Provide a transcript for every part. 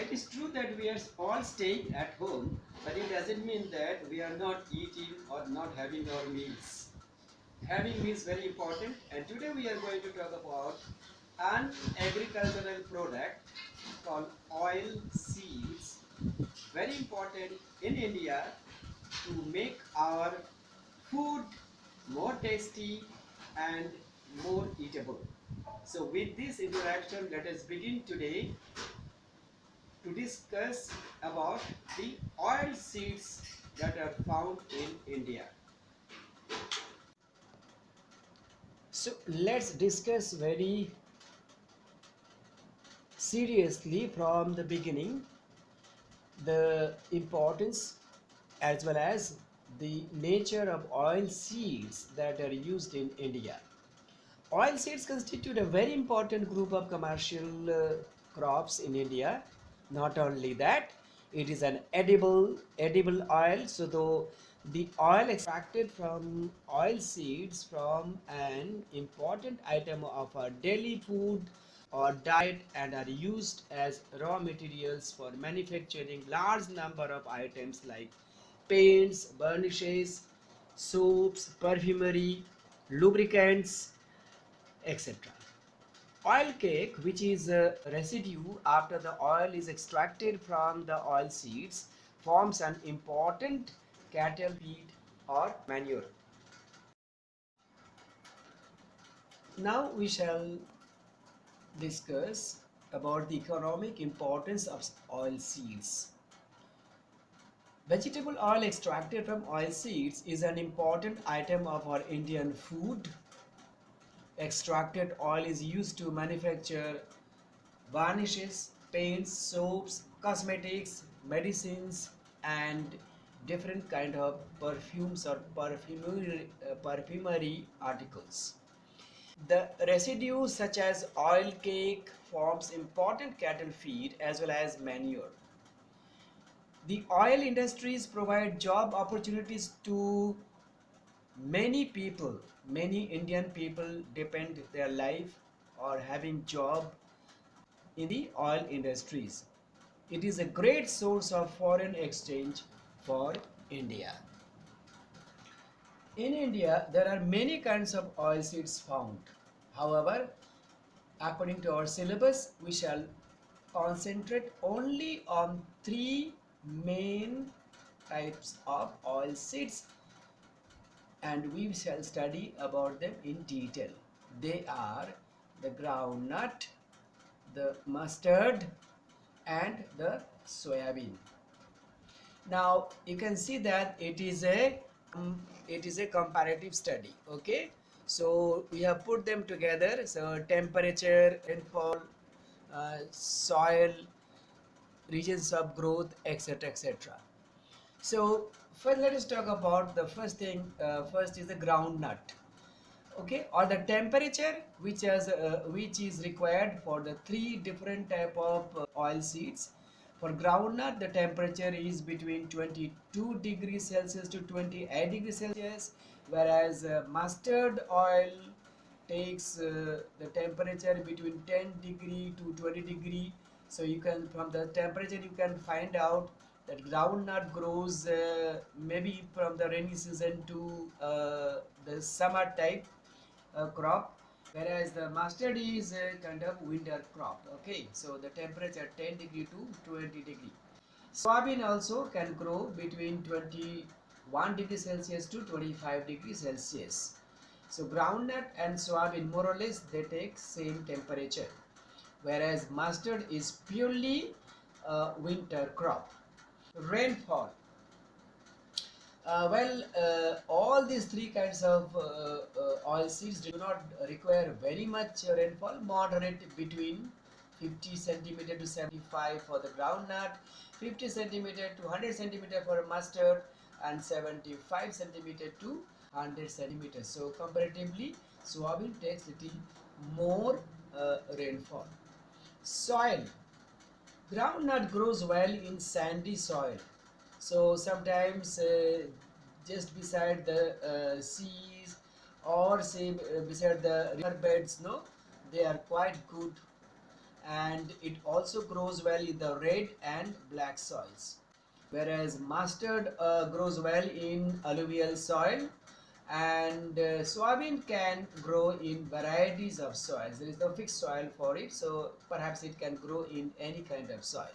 it is true that we are all staying at home, but it doesn't mean that we are not eating or not having our meals. Having meals very important, and today we are going to talk about an agricultural product called oil seeds. Very important in India to make our food more tasty and more eatable. So, with this introduction, let us begin today to discuss about the oil seeds that are found in India. So let's discuss very seriously from the beginning the importance as well as the nature of oil seeds that are used in India. Oil seeds constitute a very important group of commercial crops in India. Not only that, it is an edible oil. So, though the oil extracted from oil seeds from an important item of our daily food or diet and are used as raw materials for manufacturing large number of items like paints, burnishes, soaps, perfumery, lubricants, etc. Oil cake, which is a residue after the oil is extracted from the oil seeds, forms an important cattle feed or manure. Now we shall discuss about the economic importance of oil seeds. Vegetable oil extracted from oil seeds is an important item of our Indian food. Extracted oil is used to manufacture varnishes, paints, soaps, cosmetics, medicines, and different kind of perfumes or perfumery articles. The residues such as oil cake forms important cattle feed as well as manure. The oil industries provide job opportunities to many people. Many Indian people depend their life or having job in the oil industries. It is a great source of foreign exchange for India. In India, there are many kinds of oil seeds found. However, according to our syllabus, we shall concentrate only on three main types of oil seeds and we shall study about them in detail. They are the groundnut, the mustard, and the soybean. Now you can see that it is a comparative study. Okay, so we have put them together. So temperature, rainfall, soil, regions of growth, etc., etc. So first let us talk about the first thing. First is the groundnut. Okay, or the temperature which is required for the three different type of oil seeds. For groundnut, the temperature is between 22 degrees Celsius to 28 degrees Celsius, whereas mustard oil takes the temperature between 10 degree to 20 degree. So you can, from the temperature you can find out that groundnut grows maybe from the rainy season to the summer type crop, whereas the mustard is a kind of winter crop. Okay, so the temperature 10 degree to 20 degree. Soybean also can grow between 21 degrees Celsius to 25 degrees Celsius. So groundnut and soybean more or less they take same temperature, whereas mustard is purely a winter crop. Rainfall. All these three kinds of oil seeds do not require very much rainfall, moderate between 50 centimeter to 75 for the groundnut, 50 centimeter to 100 centimeter for mustard, and 75 centimeter to 100 centimeter. So comparatively, soybean takes little more rainfall. Soil. Groundnut grows well in sandy soil. So sometimes just beside the seas or say beside the river beds, no, they are quite good. and it also grows well in the red and black soils. Whereas mustard grows well in alluvial soil, and soybean can grow in varieties of soils. There is no fixed soil for it, so perhaps it can grow in any kind of soil.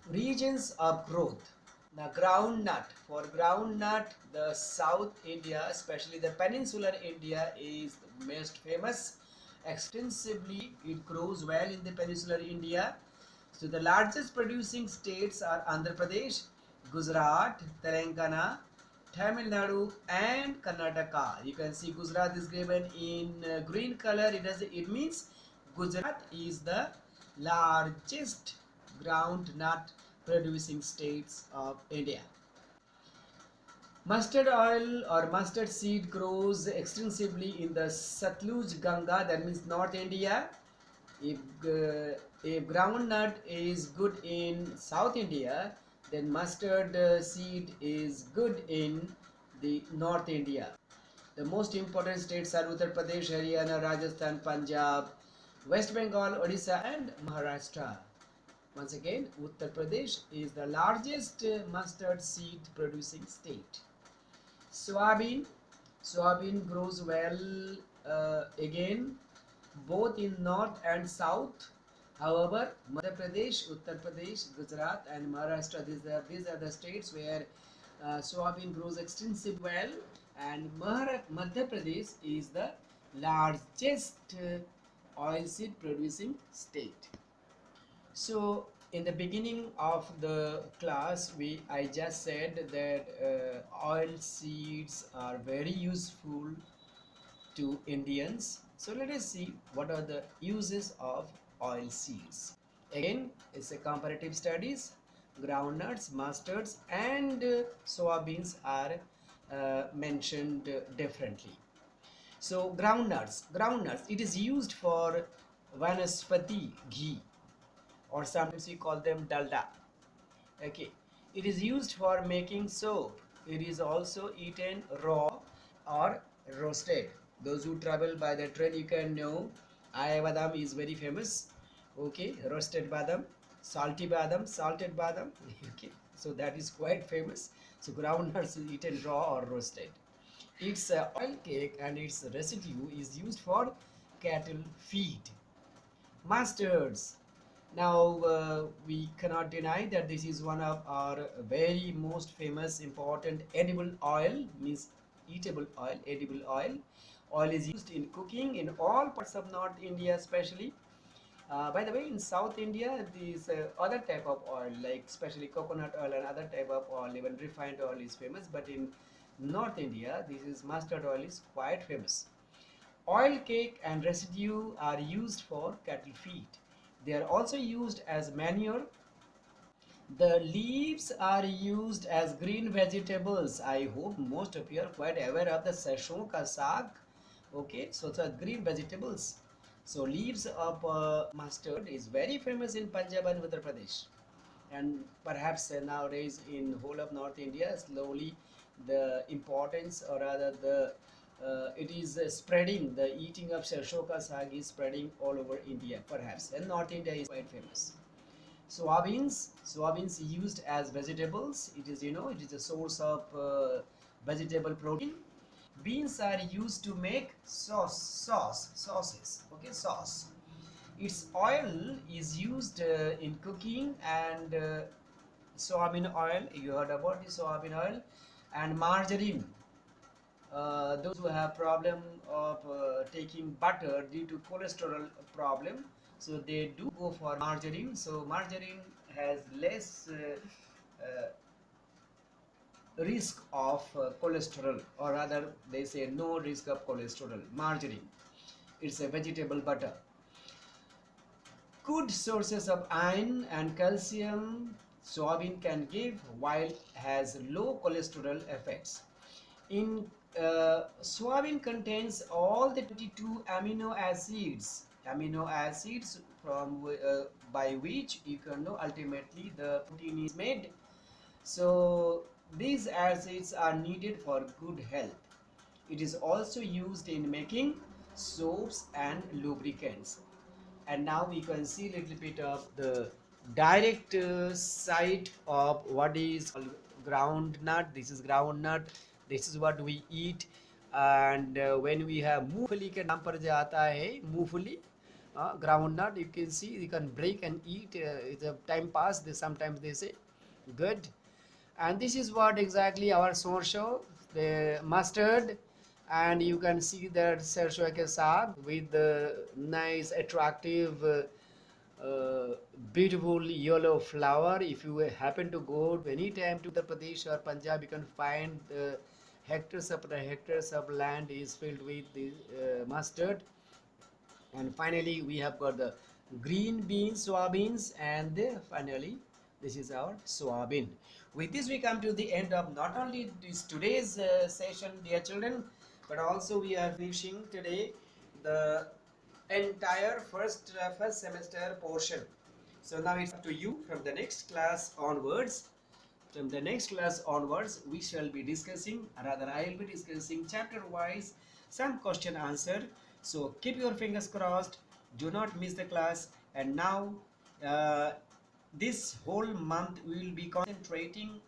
Regions of growth. The groundnut. For groundnut, the South India, especially the peninsular India, is the most famous. Extensively, it grows well in the peninsular India. So the largest producing states are Andhra Pradesh, Gujarat, Telangana, Tamil Nadu, and Karnataka. You can see Gujarat is given in green color. It means Gujarat is the largest groundnut producing states of India. Mustard oil or mustard seed grows extensively in the Satluj Ganga, that means North India. If groundnut is good in South India, then mustard seed is good in the North India. The most important states are Uttar Pradesh, Haryana, Rajasthan, Punjab, West Bengal, Odisha, and Maharashtra. Once again, Uttar Pradesh is the largest mustard seed producing state. Soybean. Soybean grows well again both in north and south. However, Madhya Pradesh, Uttar Pradesh, Gujarat, and Maharashtra, these are the states where soybean grows extensively well, and Madhya Pradesh is the largest oilseed producing state. So in the beginning of the class, I just said that oil seeds are very useful to Indians. So let us see what are the uses of oil seeds. Again, it's a comparative studies. Groundnuts, mustards, and soybeans are mentioned differently. So groundnuts, it is used for vanaspati ghee, or sometimes we call them dalda. Okay, it is used for making soap. It is also eaten raw or roasted. Those who travel by the train, you can know Aya badam is very famous. Okay, roasted badam, salty badam, salted badam. Okay, so that is quite famous. So groundnuts is eaten raw or roasted. Its oil cake and its residue is used for cattle feed. Mustards. Now we cannot deny that this is one of our very most famous important edible oil, means eatable oil, edible oil. Oil is used in cooking in all parts of North India, especially. By the way, in South India, this other type of oil, like especially coconut oil and other type of oil, even refined oil is famous. But in North India, this is mustard oil is quite famous. Oil cake and residue are used for cattle feed. They are also used as manure. The leaves are used as green vegetables. I hope most of you are quite aware of the sarson ka saag. Okay, so it's a green vegetables. So leaves of mustard is very famous in Punjab and Uttar Pradesh, and perhaps nowadays in whole of North India, slowly the importance, or rather the it is spreading. The eating of sarson ka saag is spreading all over India, perhaps, and North India is quite famous. Soybeans used as vegetables. It is, it is a source of vegetable protein. Beans are used to make sauces. Okay, sauce. Its oil is used in cooking, and soybean oil. You heard about the soybean oil, and margarine. Those who have problem of taking butter due to cholesterol problem, so they do go for margarine. So margarine has less risk of cholesterol, or rather they say no risk of cholesterol. Margarine, it's a vegetable butter. Good sources of iron and calcium soybean can give, while has low cholesterol effects. In soybean contains all the 22 amino acids from by which you can know ultimately the protein is made. So these acids are needed for good health. It is also used in making soaps and lubricants. And now we can see a little bit of the direct side of what is called groundnut. This is groundnut. This is what we eat. And when we have मूंगफली के नाम पर जो आता है मूंगफली, groundnut, you can see you can break and eat. The time pass. Sometimes they say good. And this is what exactly our sorsho, the mustard, and you can see that सरसों के साग with the nice attractive beautiful yellow flower. If you happen to go any time to the Pradesh or Punjab, you can find hectares upon hectares of land is filled with the mustard. And finally we have got the green beans, soybeans, and finally this is our soybean. With this we come to the end of not only this today's session, dear children, but also we are finishing today the entire first semester portion. So now it's up to you. From the next class onwards, we shall be discussing, rather I will be discussing chapter wise some question answer. So keep your fingers crossed, do not miss the class. And now this whole month we will be concentrating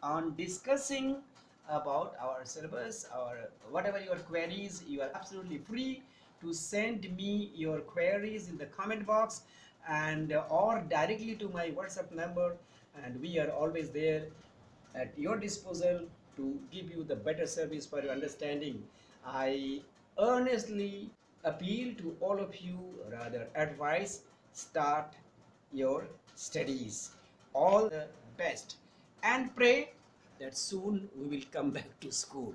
on discussing about our syllabus, our whatever your queries. You are absolutely free to send me your queries in the comment box, and or directly to my WhatsApp number, and we are always there at your disposal to give you the better service for your understanding. I earnestly appeal to all of you, rather advise, start your studies. All the best, and pray that soon we will come back to school.